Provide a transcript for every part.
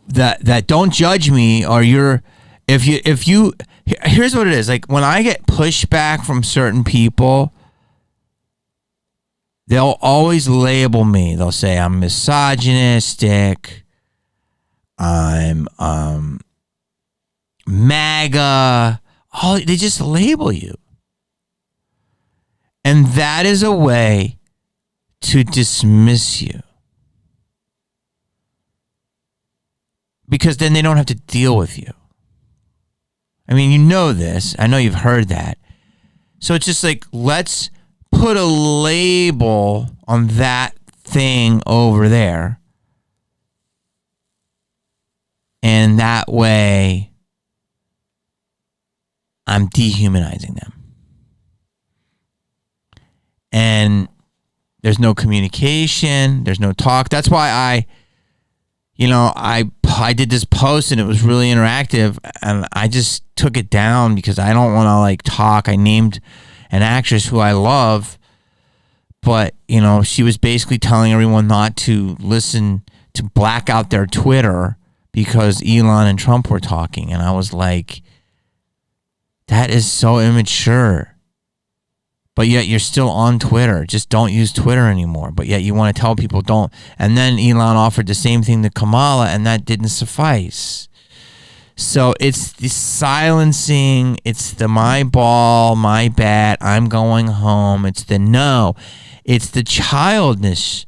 that don't judge me, or if you here's what it is. Like, when I get pushback from certain people, they'll always label me. They'll say I'm misogynistic, I'm MAGA. Oh, they just label you. And that is a way to dismiss you. Because then they don't have to deal with you. I mean, you know this. I know you've heard that. So it's just like, let's put a label on that thing over there. And that way, I'm dehumanizing them. And there's no communication. There's no talk. That's why I did this post and it was really interactive, and I just took it down because I don't want to like talk. I named an actress who I love, but she was basically telling everyone not to listen, to black out their Twitter because Elon and Trump were talking. And I was like, that is so immature. But yet you're still on Twitter. Just don't use Twitter anymore. But yet you want to tell people don't. And then Elon offered the same thing to Kamala, and that didn't suffice. So it's the silencing. It's the my ball, my bat, I'm going home. It's the no. It's the childishness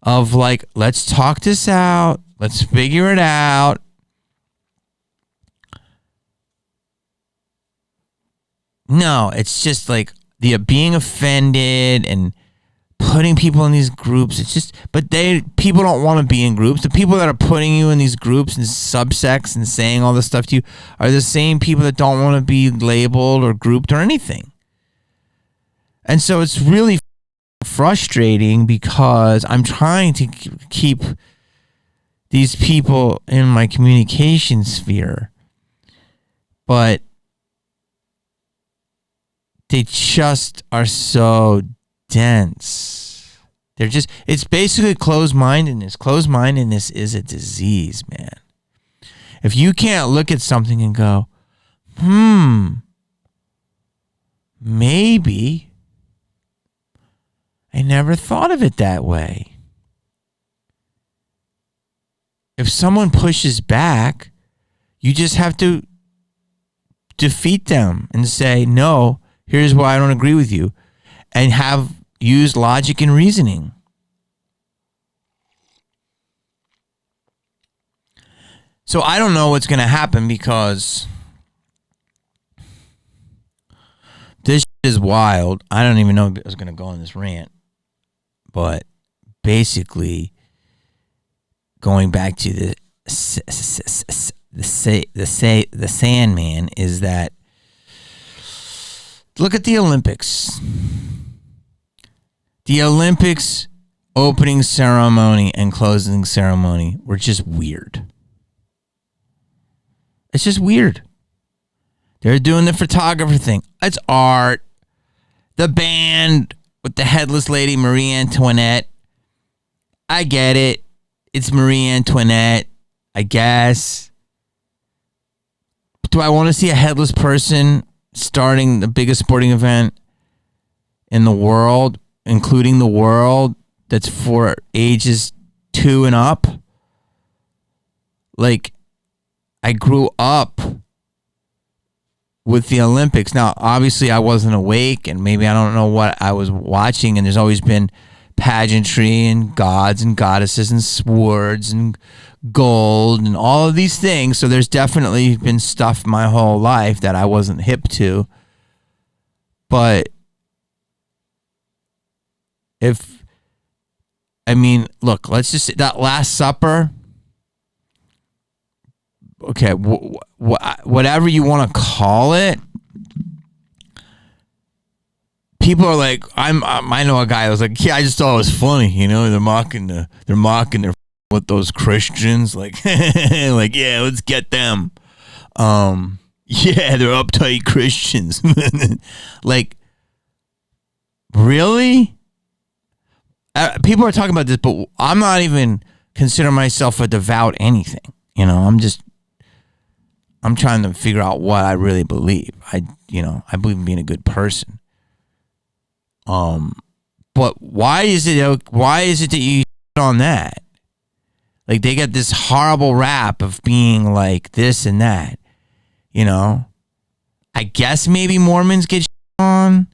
of like, let's talk this out. Let's figure it out. No, it's just like the being offended and putting people in these groups. It's just, but people don't want to be in groups. The people that are putting you in these groups and subsects and saying all this stuff to you are the same people that don't want to be labeled or grouped or anything. And so it's really frustrating because I'm trying to keep these people in my communication sphere, but they just are so dense. It's basically closed-mindedness. Closed-mindedness is a disease, man. If you can't look at something and go, maybe. I never thought of it that way. If someone pushes back, you just have to defeat them and say, no, here's why I don't agree with you, and use logic and reasoning. So I don't know what's going to happen because this is wild. I don't even know if I was going to go on this rant, but basically going back to the Sandman is that, look at the Olympics. The Olympics opening ceremony and closing ceremony were just weird. It's just weird. They're doing the photographer thing. It's art. The band with the headless lady, Marie Antoinette. I get it. It's Marie Antoinette, I guess. Do I want to see a headless person starting the biggest sporting event in the world, including the world, that's for ages 2 and up? Like, I grew up with the Olympics. Now, obviously, I wasn't awake, and maybe I don't know what I was watching, and there's always been pageantry and gods and goddesses and swords and gold and all of these things. So there's definitely been stuff my whole life that I wasn't hip to. But look, let's just say that Last Supper. Okay, whatever you want to call it. People are like, I know a guy that was like, yeah, I just thought it was funny, they're mocking their with those Christians, like, like, yeah, let's get them. Yeah, they're uptight Christians. Like, really? people are talking about this, but I'm not even considering myself a devout anything. I'm trying to figure out what I really believe. I believe in being a good person. But why is it that you on that? Like, they get this horrible rap of being like this and that. I guess maybe Mormons get on,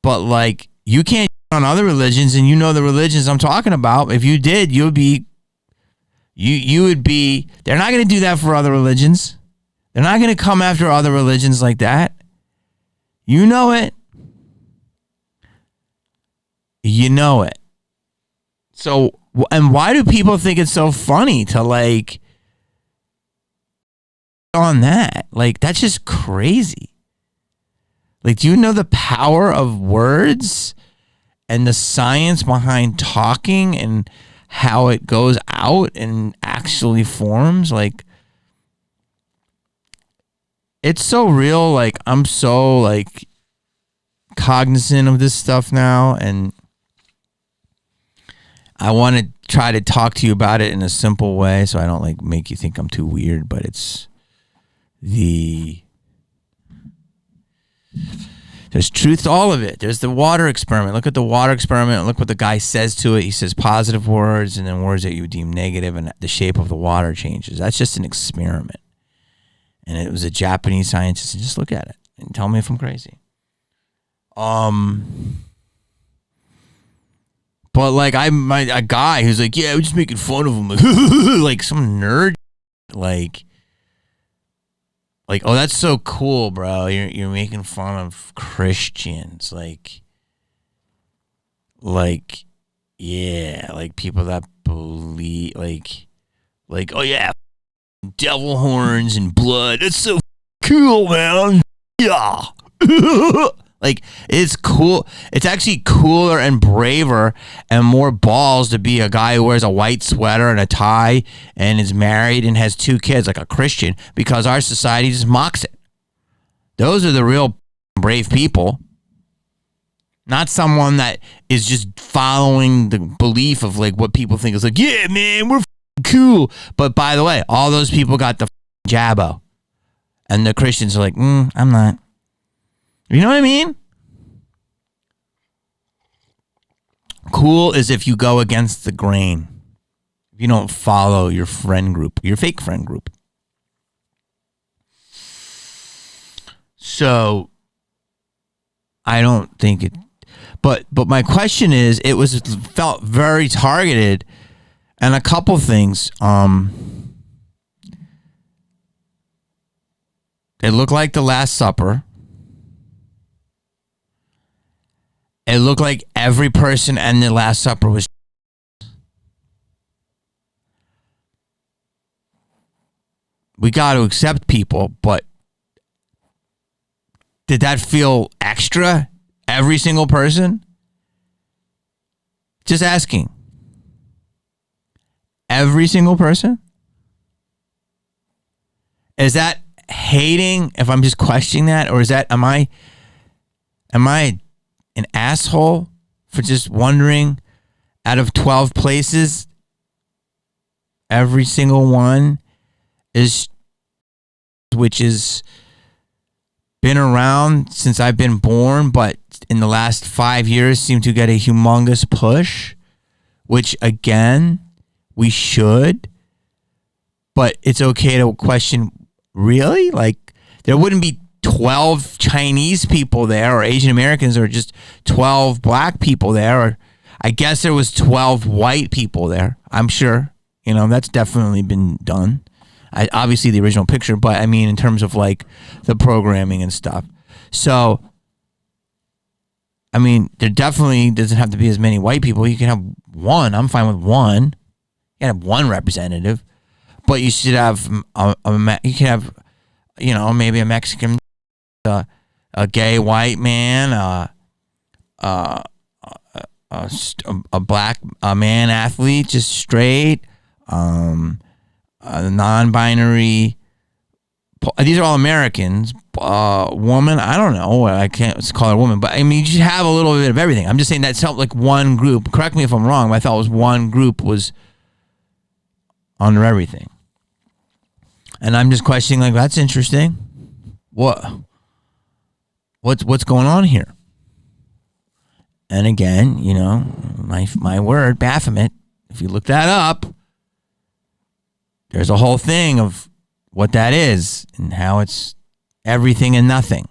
but like, you can't on other religions, and the religions I'm talking about. If you did, you would be. They're not going to do that for other religions. They're not going to come after other religions like that. You know it. So, and why do people think it's so funny to like on that? Like, that's just crazy. Like, do you know the power of words and the science behind talking and how it goes out and actually forms? Like, it's so real. Like, I'm so like cognizant of this stuff now, and I want to try to talk to you about it in a simple way so I don't like make you think I'm too weird, but there's truth to all of it. There's the water experiment. Look at the water experiment. Look what the guy says to it. He says positive words and then words that you would deem negative, and the shape of the water changes. That's just an experiment. And it was a Japanese scientist. And just look at it and tell me if I'm crazy. But like, a guy who's like, yeah, we're just making fun of him. Like some nerd. Like, oh, that's so cool, bro. You're making fun of Christians. Like, yeah, like people that believe, like, oh yeah, devil horns and blood. That's so cool, man. Yeah. Like, it's cool. It's actually cooler and braver and more balls to be a guy who wears a white sweater and a tie and is married and has 2 kids, like a Christian, because our society just mocks it. Those are the real brave people. Not someone that is just following the belief of like what people think is like, yeah, man, we're cool. But by the way, all those people got the jabbo. And the Christians are like, I'm not. You know what I mean? Cool is if you go against the grain. If you don't follow your friend group, your fake friend group. So, I don't think it. But my question is, felt very targeted, and a couple things. It looked like the Last Supper. It looked like every person in the Last Supper was. We got to accept people, but did that feel extra? Every single person? Just asking. Every single person? Is that hating if I'm just questioning that? Or is that, am I an asshole for just wondering out of 12 places, every single one is, which is been around since I've been born, but in the last 5 years seem to get a humongous push, which again, we should, but it's okay to question, really? Like, there wouldn't be 12 Chinese people there, or Asian Americans, or just 12 black people there, or I guess there was 12 white people there. I'm sure, that's definitely been done. Obviously the original picture, but I mean in terms of like the programming and stuff. So, I mean, there definitely doesn't have to be as many white people. You can have one. I'm fine with one. You can have one representative, but you should have you can have, maybe a Mexican, a gay white man, a black man athlete, just straight, a non-binary These are all Americans. Woman, I don't know. I can't call her a woman, but I mean, you should have a little bit of everything. I'm just saying that felt like one group. Correct me if I'm wrong, but I thought it was one group was under everything. And I'm just questioning, like, that's interesting. What's going on here? And again, you know, my word, Baphomet, if you look that up, there's a whole thing of what that is and how it's everything and nothing.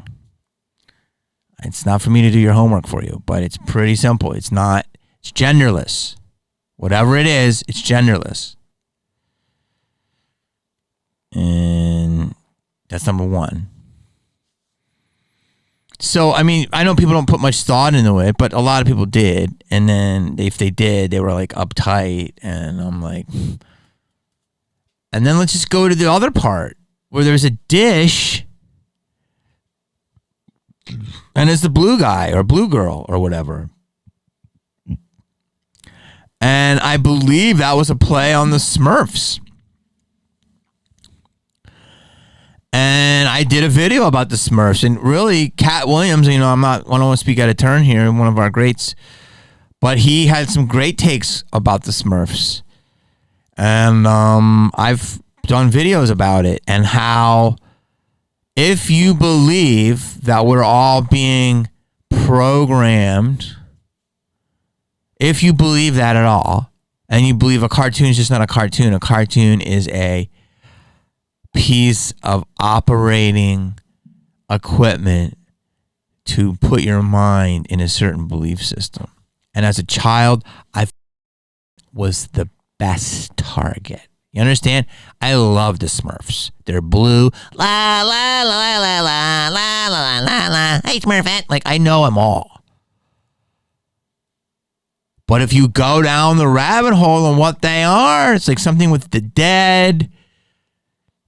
It's not for me to do your homework for you, but it's pretty simple. It's genderless. Whatever it is, it's genderless. And that's number one. So, I mean, I know people don't put much thought into it, but a lot of people did. And then if they did, they were like uptight. And I'm like, and then let's just go to the other part where there's a dish and it's the blue guy or blue girl or whatever. And I believe that was a play on the Smurfs. And I did a video about the Smurfs, and really, Cat Williams, you know, I don't want to speak out of turn here, one of our greats, but he had some great takes about the Smurfs. And I've done videos about it and how if you believe that we're all being programmed, if you believe that at all, and you believe a cartoon is just not a cartoon is a piece of operating equipment to put your mind in a certain belief system. And as a child, I was the best target. You understand? I love the Smurfs. They're blue. La, la, la, la, la, la, la, la, la. Hey, Smurfette. Like, I know them all. But if you go down the rabbit hole on what they are, it's like something with the dead.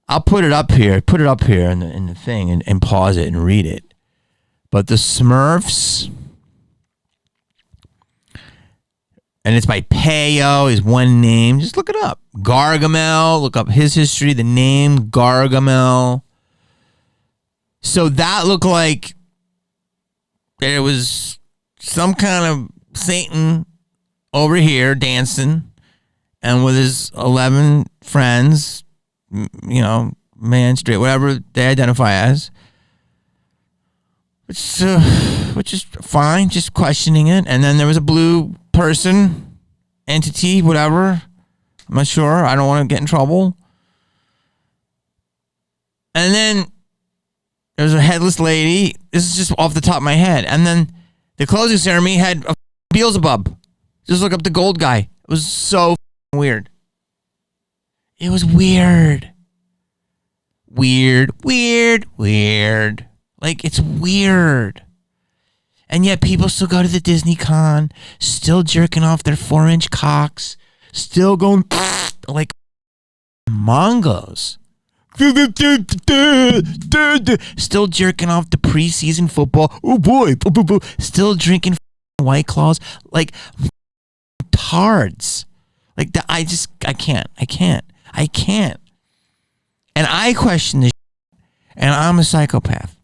I'll put it up here. Put it up here in the thing and pause it and read it. But the Smurfs, and it's by Peyo, is one name. Just look it up. Gargamel, look up his history, the name Gargamel. So that looked like there was some kind of Satan over here dancing and with his 11 friends, you know, man, straight, whatever they identify as. Which is fine, just questioning it. And then there was a blue person, entity, whatever. I'm not sure. I don't want to get in trouble. And then there's a headless lady. This is just off the top of my head. And then the closing ceremony had a Beelzebub. Just look up the gold guy. It was so weird. It was weird. Weird. Like, it's weird. And yet people still go to the Disney Con, still jerking off their 4-inch cocks, still going like Mongos. Still jerking off the preseason football. Oh boy. Still drinking White Claws like tards. Like, I can't. And I question this, and I'm a psychopath.